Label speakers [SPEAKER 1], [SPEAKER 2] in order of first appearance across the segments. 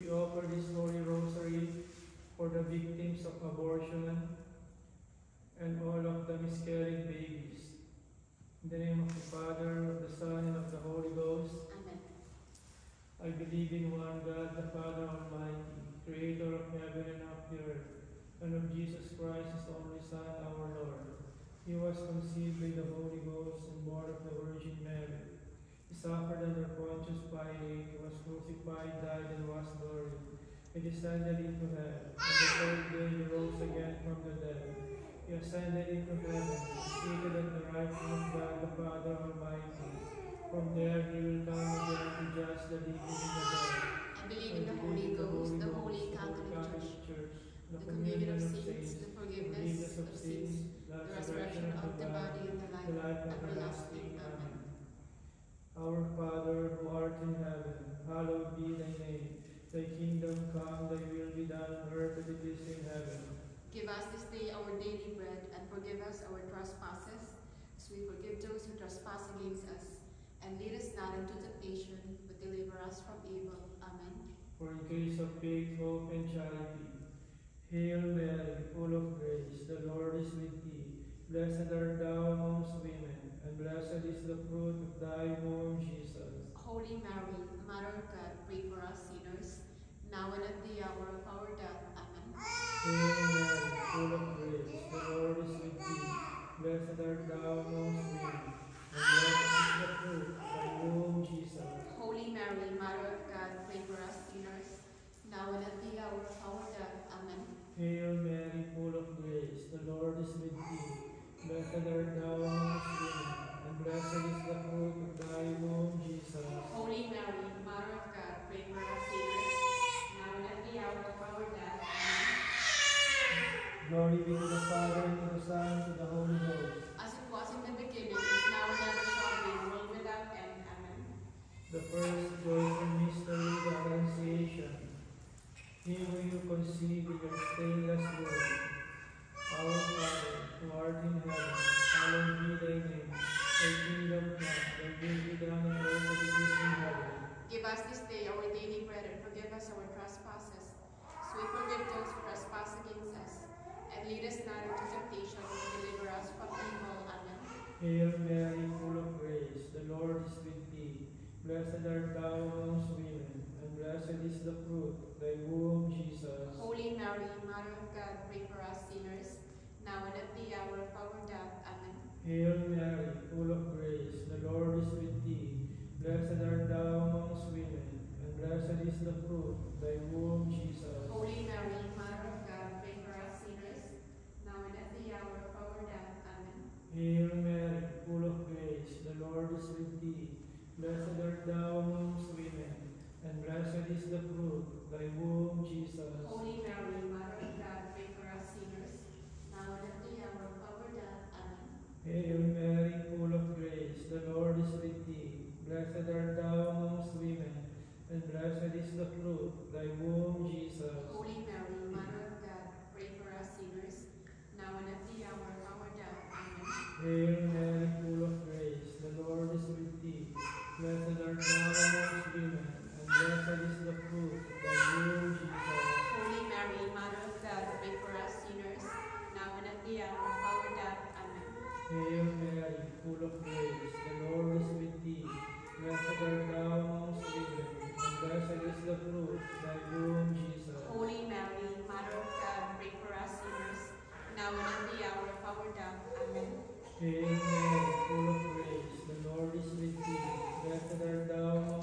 [SPEAKER 1] We offer this Holy Rosary for the victims of abortion and all of the miscarried babies. In the name of the Father, of the Son, and of the Holy Ghost.
[SPEAKER 2] Amen.
[SPEAKER 1] I believe in one God, the Father Almighty, creator of heaven and of the earth, and of Jesus Christ, his only Son, our Lord. He was conceived by the Holy Ghost and born of the Virgin Mary. He suffered under Pontius Pilate, he was crucified, died, and was buried. He descended into hell. On the third day he rose again from the dead. He ascended into heaven, seated at the right hand of God the Father Almighty. From there he will come again to judge the living and the dead.
[SPEAKER 2] I believe in the Holy Ghost, the Holy Catholic Church, the communion of saints, the forgiveness of sins, the resurrection of the body, and the life everlasting. Amen.
[SPEAKER 1] Our Father, who art in heaven, hallowed be thy name. Thy kingdom come, thy will be done on earth as it is in heaven.
[SPEAKER 2] Give us this day our daily bread, and forgive us our trespasses, as we forgive those who trespass against us. And lead us not into temptation, but deliver us from evil. Amen.
[SPEAKER 1] For in case of faith, hope, and charity, Hail Mary, full of grace, the Lord is with thee. Blessed art thou amongst women, and blessed is the fruit of thy womb, Jesus.
[SPEAKER 2] Holy Mary, Mother of God, pray for us sinners, now and at the hour of our death. Amen.
[SPEAKER 1] Hail Mary, full of grace, the Lord is with thee. Blessed art thou amongst women, and blessed is the fruit of thy womb, Jesus.
[SPEAKER 2] Holy Mary, Mother of God, pray for us sinners, now and at the hour of our death. Amen.
[SPEAKER 1] Hail Mary, full of grace, the Lord is with thee. Blessed art thou amongst women, and blessed is the fruit of thy womb, Jesus.
[SPEAKER 2] Holy Mary, Mother of God, pray for us sinners, now and at the hour of our death. Amen.
[SPEAKER 1] Glory be to the Father, and to the Son, and to the Holy Ghost.
[SPEAKER 2] As it was in the beginning, is now and ever shall be, world without end. Amen.
[SPEAKER 1] The first joyful mystery, the Annunciation. Him will you conceive in your stainless womb. Our Father, who art in heaven, hallowed be thy name. Thy kingdom come, thy will be done on earth as it is in heaven.
[SPEAKER 2] Give us this day our daily bread, and forgive us our trespasses, as we forgive those who trespass against us. And lead us not into temptation, but deliver us from evil. Amen.
[SPEAKER 1] Hail Mary, full of grace, the Lord is with thee. Blessed art thou amongst women, and blessed is the fruit of thy womb, Jesus.
[SPEAKER 2] Holy Mary, Mother of God, pray for us sinners, now and at the hour of our death. Amen.
[SPEAKER 1] Hail Mary, full of grace, the Lord is with thee. Blessed art thou amongst women, and blessed is the fruit of thy womb, Jesus.
[SPEAKER 2] Holy Mary, Mother of God, pray for us sinners, now and at the hour of our death. Amen.
[SPEAKER 1] Hail Mary, full of grace, the Lord is with thee. Blessed art thou amongst women, and blessed is the fruit of thy womb, Jesus.
[SPEAKER 2] Holy Mary, Mother of God, pray for us sinners, now and at the hour of our death. Amen.
[SPEAKER 1] Hail Mary, full of grace, the Lord is with thee. Blessed art thou amongst women, and blessed is the fruit of thy womb, Jesus.
[SPEAKER 2] Holy Mary, Mother of God, pray for us sinners, now and at the hour of our death. Amen.
[SPEAKER 1] Hail Mary, full of grace, the Lord is with thee. Blessed art thou amongst women, and blessed is the fruit of thy womb, Jesus.
[SPEAKER 2] Holy Mary, Mother of God, pray for us sinners, now and at the hour of our death. Amen.
[SPEAKER 1] Hail Mary, full of grace, the Lord is with thee. Blessed art thou amongst women, and blessed is the fruit of thy womb, Jesus.
[SPEAKER 2] Holy Mary, Mother of God, pray for us sinners, now and at the hour of our death. Amen.
[SPEAKER 1] Hail Mary, full of grace, the Lord is with thee. Blessed art thou amongst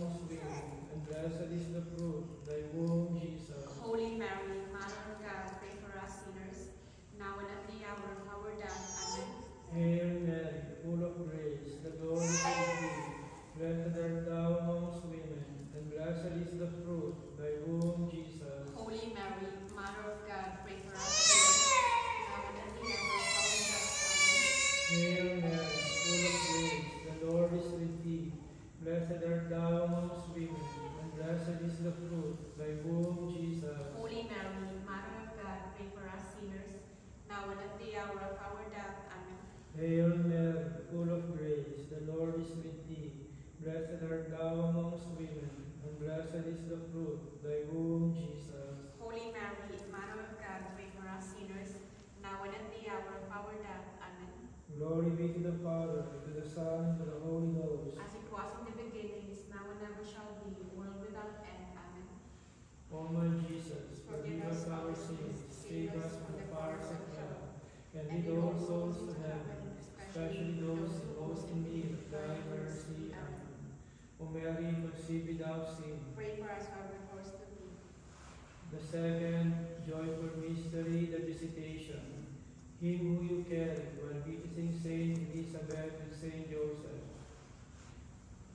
[SPEAKER 1] Father, and to the Son, and to the Holy Ghost.
[SPEAKER 2] As it was in the beginning, is now, and ever shall be, world without end. Amen.
[SPEAKER 1] O my Jesus, forgive us our sins, save us from the fires of hell, and lead all souls to heaven, especially those in most in need of thy mercy. Amen. O Mary, conceived without sin.
[SPEAKER 2] Pray for us, our recourse to thee.
[SPEAKER 1] The second joyful mystery, the visitation. Him who you carried while visiting Saint Elizabeth and Saint Joseph.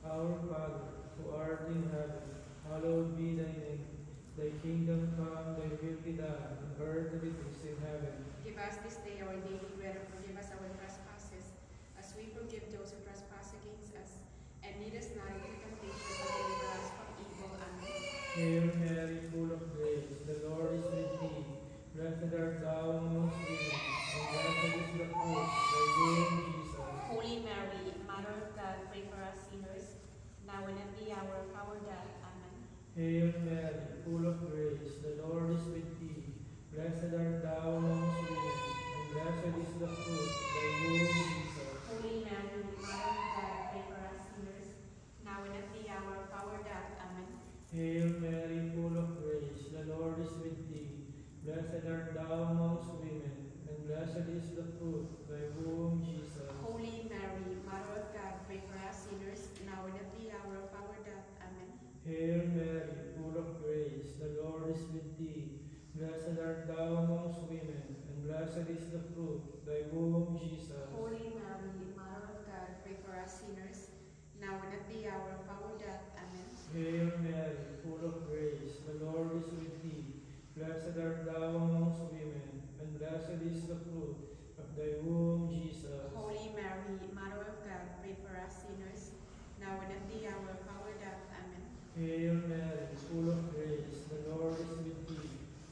[SPEAKER 1] Our Father, who art in heaven, hallowed be thy name. Thy kingdom come, thy will be done, on earth as it is in heaven.
[SPEAKER 2] Give us this day our daily bread, and forgive us our trespasses, as we forgive those who trespass against us. And lead us not into temptation, but deliver us from evil. Amen.
[SPEAKER 1] Hail Mary, full of grace, the Lord is with thee. Blessed art thou amongst women, and blessed is the fruit of thy womb, Jesus.
[SPEAKER 2] Holy Mary, Mother of God, pray for us sinners, now and at the hour of our death. Amen.
[SPEAKER 1] Hail Mary, full of grace, the Lord is with thee. Blessed art thou amongst women, and blessed is the fruit of thy womb, Jesus.
[SPEAKER 2] Holy Mary, Mother of God, pray for us sinners, now and at the hour of our death. Amen.
[SPEAKER 1] Hail Mary, full of grace, the Lord is with thee. Blessed art thou amongst women, and blessed is the fruit of thy womb, Jesus.
[SPEAKER 2] Holy Mary, Mother of God, pray for us sinners, now and at the hour of our death. Amen.
[SPEAKER 1] Hail Mary, full of grace, the Lord is with thee. Blessed art thou amongst women, and blessed is the fruit of thy womb, Jesus.
[SPEAKER 2] Holy Mary, Mother of God, pray for us sinners, now and at the hour of our death. Amen.
[SPEAKER 1] Hail Mary, full of grace, the Lord is with thee. Blessed art thou amongst women, and blessed is the fruit of thy womb, Jesus.
[SPEAKER 2] Holy Mary, Mother of God, pray for us sinners, now and at the hour of our death. Amen.
[SPEAKER 1] Hail Mary, full of grace, the Lord is with thee.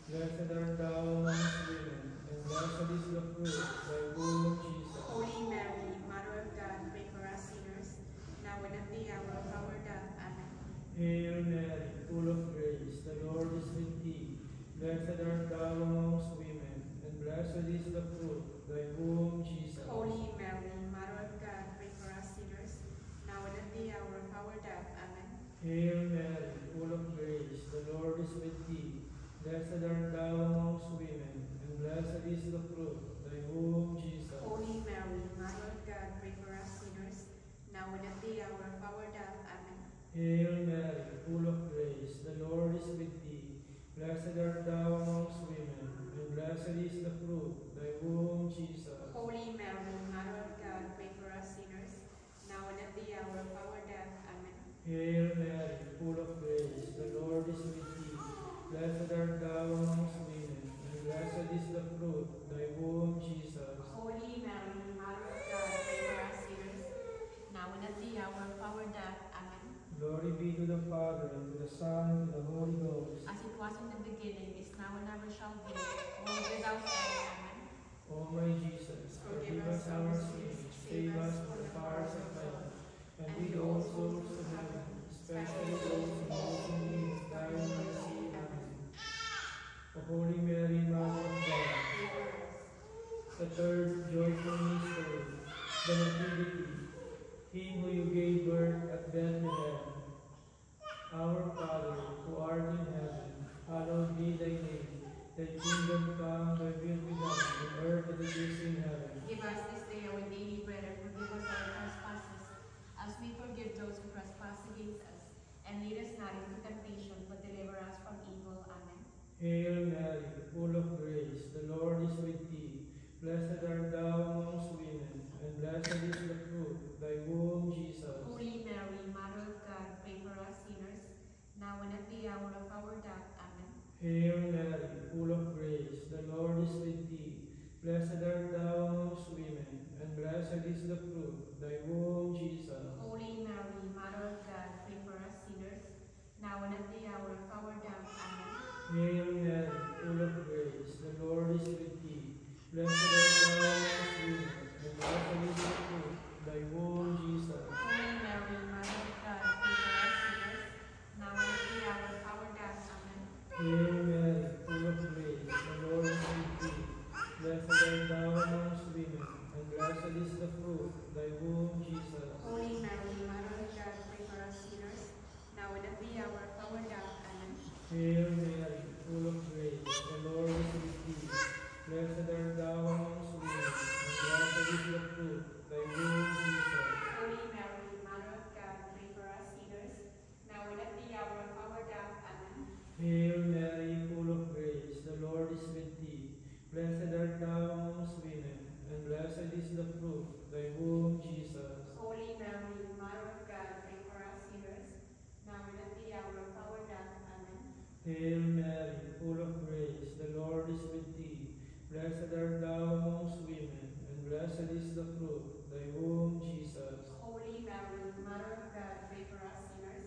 [SPEAKER 1] Blessed art thou amongst women, and blessed is the fruit of thy womb, Jesus.
[SPEAKER 2] Holy Mary, Mother of God, pray for us sinners, now and at the hour of our death. Amen.
[SPEAKER 1] Hail Mary, full of grace, the Lord is with thee. Blessed art thou amongst women, and blessed is the fruit of thy womb, Jesus.
[SPEAKER 2] Holy Mary, Mother of God, pray for us sinners, now and at the hour of our death. Amen.
[SPEAKER 1] Hail Mary, full of grace, the Lord is with thee. Blessed art thou amongst women, and blessed is the fruit of thy womb, Jesus.
[SPEAKER 2] Holy Mary, Mother of God, pray for us sinners, now and at the hour of our death. Amen.
[SPEAKER 1] Hail Mary, full of grace, the Lord is with thee. Blessed art thou amongst women, and blessed is the fruit of thy womb, Jesus.
[SPEAKER 2] Holy Mary, Mother of God, pray for us sinners, now and at the hour of our death. Amen.
[SPEAKER 1] Hail Mary, full of grace, the Lord is with thee. Blessed art thou amongst women, and blessed is the fruit of thy womb, Jesus.
[SPEAKER 2] Holy Mary, Mother of God, pray for us sinners, now and at the hour of our death. Amen.
[SPEAKER 1] Glory be to the Father, and to the Son, and to the Holy Ghost.
[SPEAKER 2] As it was in the beginning, is now, and ever shall be, world without end. Amen.
[SPEAKER 1] O my Jesus, forgive us our sins, save us from the fires of hell, and lead all souls to heaven, especially those in most in need of thy mercy. Amen. O Holy Mary, Mother of God,
[SPEAKER 2] Pray for us.
[SPEAKER 1] the third joyful mystery, the Nativity, Him who you gave birth at Bethlehem. Our Father, who art in heaven, hallowed be thy name. Thy kingdom come, thy will be done, on earth as it is in heaven.
[SPEAKER 2] Give us this day our daily bread, and forgive us our trespasses, as we forgive those who trespass against us. And lead us not into temptation, but deliver us from evil. Amen.
[SPEAKER 1] Hail Mary, full of grace, the Lord is with thee. Blessed art thou amongst women, and blessed is the fruit of thy womb, Jesus.
[SPEAKER 2] Holy Mary, Mother of God, pray for us sinners, now and at the hour of our death. Amen.
[SPEAKER 1] Hail Mary, full of grace, the Lord is with thee. Blessed art thou amongst women, and blessed is the fruit of thy womb, Jesus.
[SPEAKER 2] Holy Mary, Mother of God, pray for us sinners, now and at the hour of our death. Amen.
[SPEAKER 1] Hail Mary, full of grace, the Lord is with thee. Blessed art thou amongst women, and blessed is the fruit of thy womb, Jesus.
[SPEAKER 2] Holy Mary, Mother of God, pray for us sinners, now and at the hour of our death. Amen.
[SPEAKER 1] Hail Mary, full of grace, the Lord is with thee. Blessed art thou amongst women, and blessed is the fruit of thy full of grace, the Lord is with thee. Blessed art thou amongst women, and blessed is the fruit of thy womb, Jesus.
[SPEAKER 2] Holy Mary, Mother of God, pray for us sinners,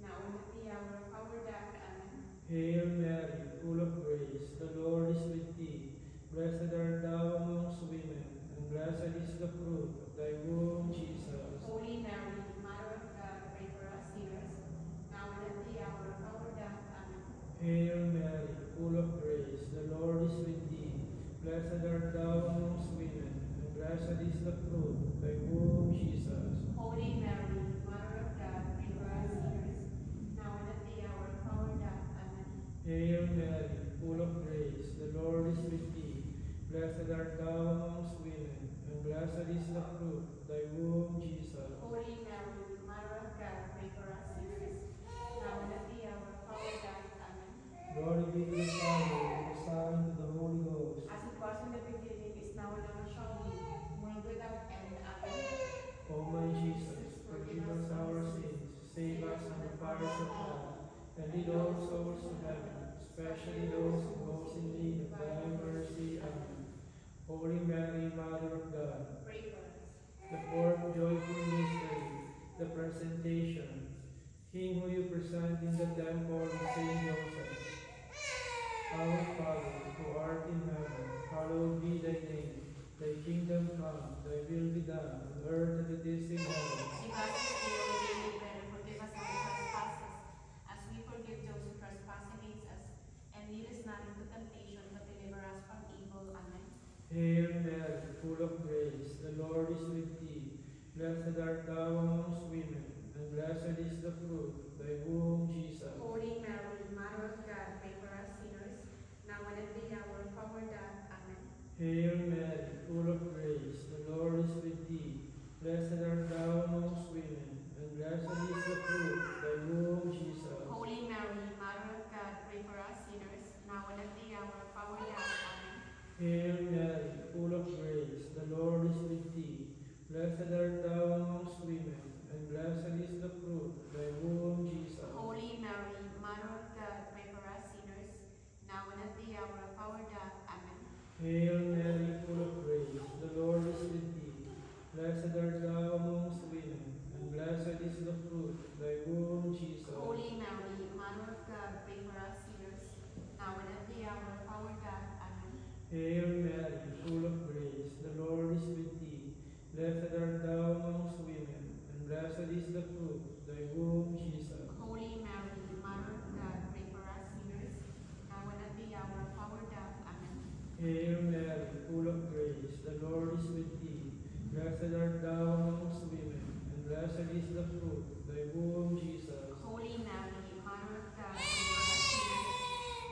[SPEAKER 2] now and at the hour of our death. Amen.
[SPEAKER 1] Hail Mary, full of grace, the Lord is with thee. Blessed art thou amongst women, and blessed is the fruit of thy womb, Jesus.
[SPEAKER 2] Holy Mary, Mother of God, pray for us sinners, now and at the hour of our death. Amen.
[SPEAKER 1] Hail Mary, full of grace, the Lord is with thee. Blessed art thou amongst women, and blessed is the fruit of thy womb, Jesus.
[SPEAKER 2] Holy Mary, Mother of God, pray for us sinners, now and at the hour of our death. Amen.
[SPEAKER 1] Hail Mary, full of grace, the Lord is with thee. Blessed art thou amongst women, and blessed is the fruit of thy womb, Jesus.
[SPEAKER 2] Holy Mary, Mother of God, pray for us sinners, now and at the hour of our death. Amen.
[SPEAKER 1] Glory be to the Father, and to the Son, and to the Holy Ghost.
[SPEAKER 2] As it was in the beginning, is now, and ever shall be, world without end. Amen.
[SPEAKER 1] O my Jesus, forgive us our sins, save us from the fires of hell, and lead all souls to heaven, especially those most in need of thy mercy. Amen. Holy Mary, Mother of God,
[SPEAKER 2] Pray for us.
[SPEAKER 1] the fourth joyful mystery, the presentation. Him who you present in the temple of Saint Joseph. Our Father, who art in heaven, hallowed be thy name. Thy kingdom come, thy will be done, on earth as it is in heaven.
[SPEAKER 2] Give us this day our daily bread, and forgive us our trespasses, as we forgive those who trespass against us. And lead us not into temptation, but deliver us from evil. Amen.
[SPEAKER 1] Hail Mary, full of grace, the Lord is with thee. Blessed art thou amongst women, and blessed is the fruit of thy womb, Jesus.
[SPEAKER 2] Holy Mary, Mother of God, pray for us sinners, now and at the hour of our death. Amen.
[SPEAKER 1] Hail Mary, full of grace, the Lord is with thee. Blessed art thou amongst women, and blessed is the fruit of thy womb, Jesus.
[SPEAKER 2] Holy Mary, Mother of God, pray for us sinners, now and at the hour of our death. Amen.
[SPEAKER 1] Hail Mary, full of grace, the Lord is with thee. Blessed art thou amongst women, and blessed is the fruit of thy womb, Jesus.
[SPEAKER 2] Holy Mary, Mother of God, pray for us sinners, now and at the hour of our death. Amen.
[SPEAKER 1] Hail Mary, full of grace, the Lord is with thee. Blessed art thou amongst women, and blessed is the fruit of thy womb, Jesus.
[SPEAKER 2] Holy Mary, Mother of God, pray for us sinners, now and at the hour of our death. Amen.
[SPEAKER 1] Hail Mary, full of grace, the Lord is with thee. Blessed art thou amongst women, and blessed is the fruit of thy womb, Jesus.
[SPEAKER 2] Holy Mary, Mother of God, pray for us sinners, now and at the hour of our death. Amen.
[SPEAKER 1] Hail Mary, full of grace, the Lord is with thee. Blessed art thou amongst women, and blessed is the fruit of thy womb, Jesus.
[SPEAKER 2] Holy Mary, Mother of God, pray for us sinners,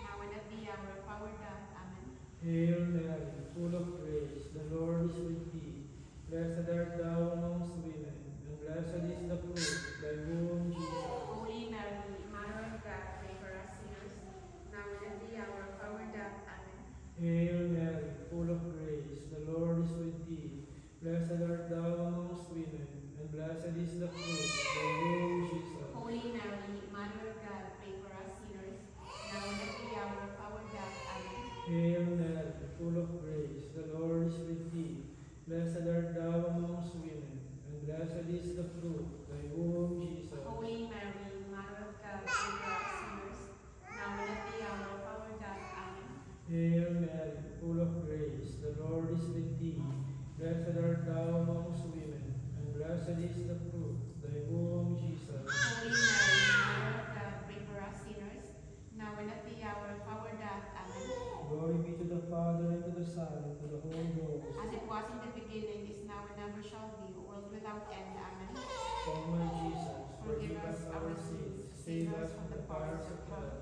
[SPEAKER 2] now and at the hour of our death. Amen.
[SPEAKER 1] Hail Mary, full of grace, the Lord is with thee. Blessed art thou amongst women, and blessed is the fruit of thy womb, Jesus.
[SPEAKER 2] Holy Mary, Mother of God, pray for us sinners, now and at the hour of our death. Amen.
[SPEAKER 1] Hail Mary, full of grace, the Lord is with thee. Blessed art thou amongst women, and blessed is the fruit of thy womb, Jesus.
[SPEAKER 2] Holy Mary, Mother of God, pray for us sinners, now and at the hour of our death. Amen.
[SPEAKER 1] Hail Mary, full of grace, the Lord is with thee. Blessed art thou amongst women, and blessed is the fruit of thy womb, Jesus.
[SPEAKER 2] Holy Mary, Mother of God, pray for us sinners, now and at the hour of our death. Amen.
[SPEAKER 1] Hail Mary, full of grace, the Lord is with thee. Blessed art thou amongst women, and blessed is the fruit of thy womb, Jesus.
[SPEAKER 2] Holy Mary, Mother of God, pray for us sinners, now and at the hour of our death. Amen.
[SPEAKER 1] Glory be to the Father, and to the Son, and to the Holy Ghost.
[SPEAKER 2] As it was in the beginning, is now, and ever shall be, world without end. Amen.
[SPEAKER 1] O my Jesus, forgive us our sins, save us from the fires of hell,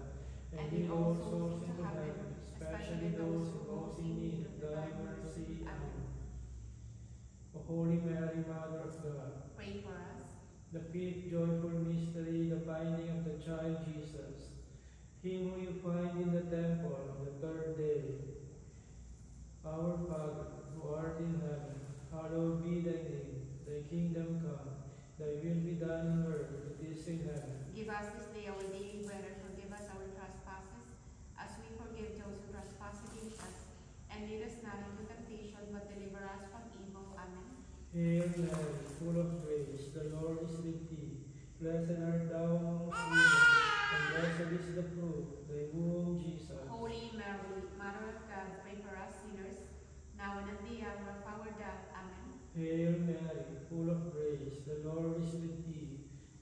[SPEAKER 1] and lead all souls into heaven, especially those who most in need of thy mercy. Amen. O Holy Mary, Mother of God,
[SPEAKER 2] Pray for us.
[SPEAKER 1] the fifth joyful mystery, the binding of the child Jesus, him who you find in the temple on the third day. Our Father, who art in heaven, hallowed be thy name. Thy kingdom come, thy will be done on earth as it is in heaven.
[SPEAKER 2] Give us this day our daily bread, and forgive us our trespasses, as we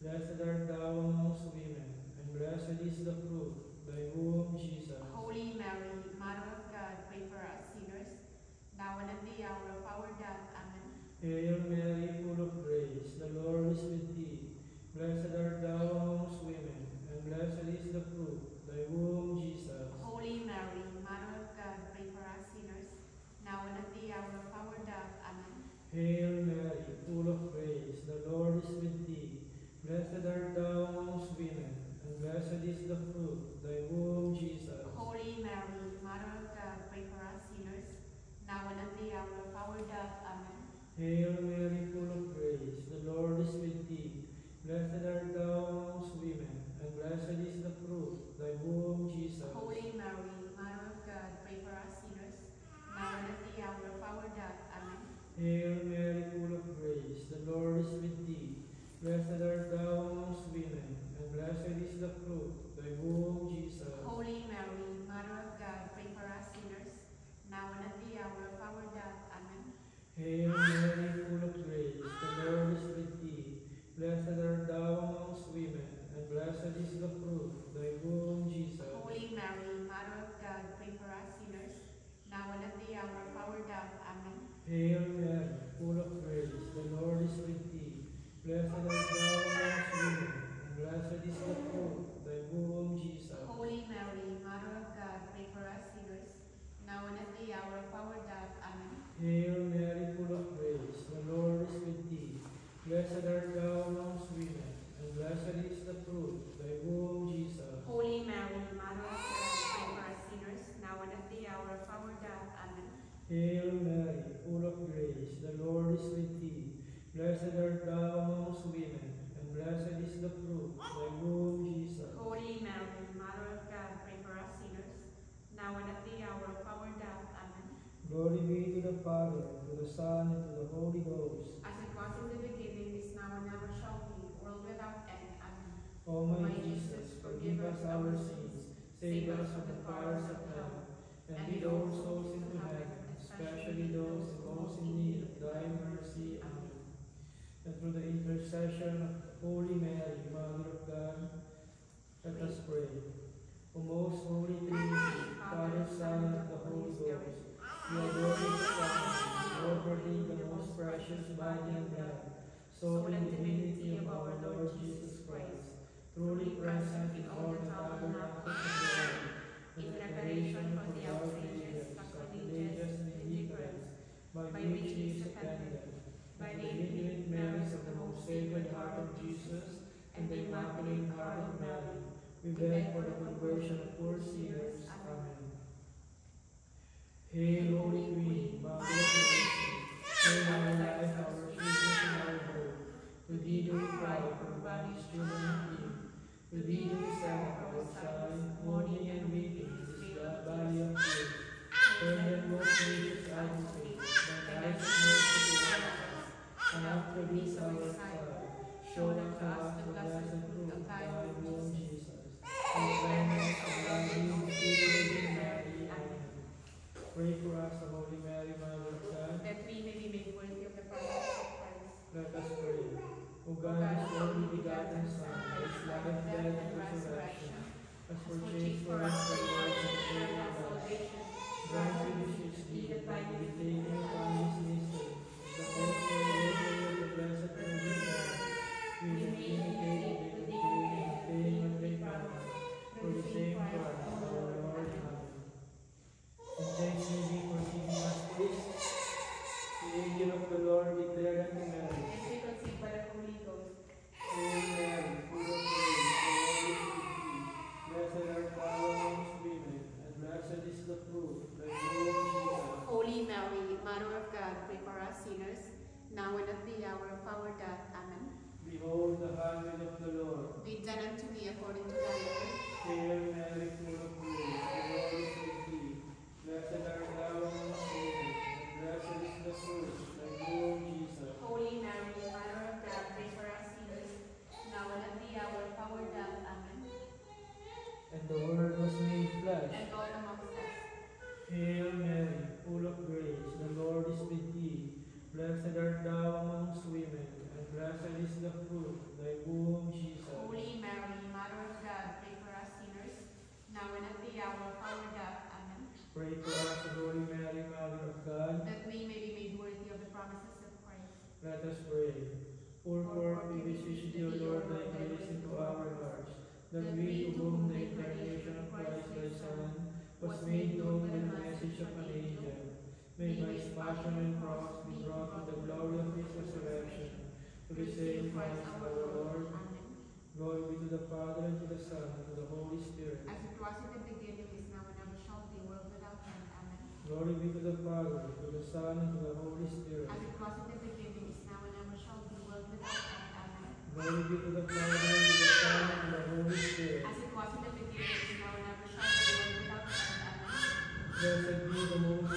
[SPEAKER 1] Blessed art thou amongst women, and blessed is the fruit of thy womb, Jesus.
[SPEAKER 2] Holy Mary, Mother of God, pray for us sinners, now and at the hour of our death. Amen.
[SPEAKER 1] Hail Mary, full of grace, the Lord is with thee. Blessed art thou amongst women, and blessed is the fruit of thy womb, Jesus.
[SPEAKER 2] Holy Mary, Mother of God, pray for us sinners, now and at the hour of our death. Amen.
[SPEAKER 1] Hail Mary, full of grace, the Lord is with thee. Blessed art thou amongst women, and blessed is the fruit of thy womb, Jesus.
[SPEAKER 2] Holy Mary, Mother of God, pray for us sinners, now and at the hour of our death. Amen.
[SPEAKER 1] Hail Mary, full of grace, the Lord is with thee. Blessed art thou amongst women, and blessed is the fruit of thy womb, Jesus.
[SPEAKER 2] Holy Mary, Mother of God, pray for us sinners, now and at the hour of our death. Amen.
[SPEAKER 1] Hail Mary, full of grace, the Lord is with thee. Blessed art thou amongst women, and blessed is the fruit of thy womb, Jesus.
[SPEAKER 2] Holy Mary, Mother of God, pray for us sinners, now and at the hour of our death. Amen.
[SPEAKER 1] Hail Mary, full of grace, the Lord is with thee. Blessed art thou amongst women, and blessed is the fruit of thy womb, Jesus.
[SPEAKER 2] Holy Mary, Mother of God, pray for us sinners, now and at the hour of our death. Amen.
[SPEAKER 1] Hail Mary, full of grace, the Lord is with thee. Blessed art thou amongst women, and blessed is the fruit of thy womb, Jesus.
[SPEAKER 2] Holy Mary, Mother of God, pray for us sinners, now and at the hour of our death. Amen.
[SPEAKER 1] Hail Mary, full of grace, the Lord is with thee. Blessed art thou amongst women, and blessed is the fruit of thy womb, Jesus.
[SPEAKER 2] Holy Mary, Mother of God, pray for us sinners, now and at the hour of our death. Amen.
[SPEAKER 1] Hail Mary, full of grace, the Lord is with thee. Blessed art thou amongst women, and blessed is the fruit of thy womb, Jesus.
[SPEAKER 2] Holy Mary, Mother of God, pray for us sinners, now and at the hour of our death. Amen.
[SPEAKER 1] Glory be to the Father, and to the Son, and to the Holy Ghost.
[SPEAKER 2] As it was in the beginning, is now, and ever shall be, world without end. Amen.
[SPEAKER 1] O my Jesus, forgive us our sins, save us from the fires of hell, and lead all souls into heaven, especially those most in need of thy mercy. Amen. And through the intercession of Holy Mary, Mother of God, let us pray. O most holy Trinity, Father, Son, and the Holy Ghost, we adore you, Father, offer thee the most precious body and blood, so in the divinity of our Lord Jesus Christ, truly present in all the tabernacles of the world, in preparation for the outrageous, sacrilegious, and indifference, by which he is offended, by the infinite merits of the most sacred heart of Jesus, and the immaculate heart of Mary, we beg for the conversion of poor sinners. Amen. Hail, Holy Queen, Mother of Mercy, hail our life, our sweetness, and our hope. To thee do we cry, from banished children of Eve. To thee do we send up our sighs, mourning and weeping in this dark valley of tears. Turn then, most gracious Advocate, thine eyes of mercy towards us, and after this our exile, show unto us the blessed fruit of thy womb, Jesus. O clement and loving, sweet Virgin Mary. Amen. Pray for us, O Holy Mary, Mother of God,
[SPEAKER 2] that we may be made worthy of the promises of Christ.
[SPEAKER 1] let us pray. O God, whose only begotten Son, by his life, death, and resurrection, has purchased for us the words of eternal salvation, grant we beseech thee that by meditating upon this mystery, the hope and glory of the Blessed Virgin Mary, we may imitate the dignity and fame of thy promise, for the same Christ our Lord. Amen. And thanks may be for giving us this. The angel of the Lord declared unto Mary,
[SPEAKER 2] And she conceived by the Holy Ghost.
[SPEAKER 1] Hail Mary, full of grace, the Lord is with thee. Blessed art thou amongst women, and blessed is the fruit of thy womb, Jesus.
[SPEAKER 2] Holy Mary, Mother of God, pray for us sinners, now and at the hour of our death. Amen.
[SPEAKER 1] Behold the handmaid of the Lord.
[SPEAKER 2] Be done unto me according to thy word.
[SPEAKER 1] Hail Mary, full of grace, the Lord is with thee. Blessed art thou amongst women, and blessed is the fruit of thy womb, Jesus.
[SPEAKER 2] Holy Mary, Mother of God, pray for us sinners, now and at the hour of our death. Amen.
[SPEAKER 1] And the Word was made flesh.
[SPEAKER 2] And God amongst us.
[SPEAKER 1] Hail Mary, full of grace, the Lord is with thee. Blessed art thou amongst women, and blessed is the fruit of thy womb, Jesus.
[SPEAKER 2] Holy Mary, Mother of God, pray for us sinners, now and at the hour of our death. Amen.
[SPEAKER 1] Pray for us, O Holy Mary, Mother of God.
[SPEAKER 2] That we may be made worthy of the promises of Christ.
[SPEAKER 1] Let us pray. Pour forth, we beseech thee, O Lord, thy grace into our hearts, that we, to whom the incarnation of Christ thy Son was made known by the message of an angel, may by his passion and cross be brought to the glory of his resurrection, to the same Christ our Lord.
[SPEAKER 2] Amen.
[SPEAKER 1] Glory be to the Father, and to the Son, and to the Holy Spirit.
[SPEAKER 2] As it was in the beginning, is now, and ever shall be, world without end. Amen.
[SPEAKER 1] Glory be to the Father, to the Son, and to the Holy Spirit.
[SPEAKER 2] As it was in the beginning, is now, and ever shall be, world without end. Amen.
[SPEAKER 1] Glory be to the Father, and to the Son, and to the Holy Spirit.
[SPEAKER 2] As it was in the beginning, is now, and ever shall be, world without end. Amen.
[SPEAKER 1] Blessed be the most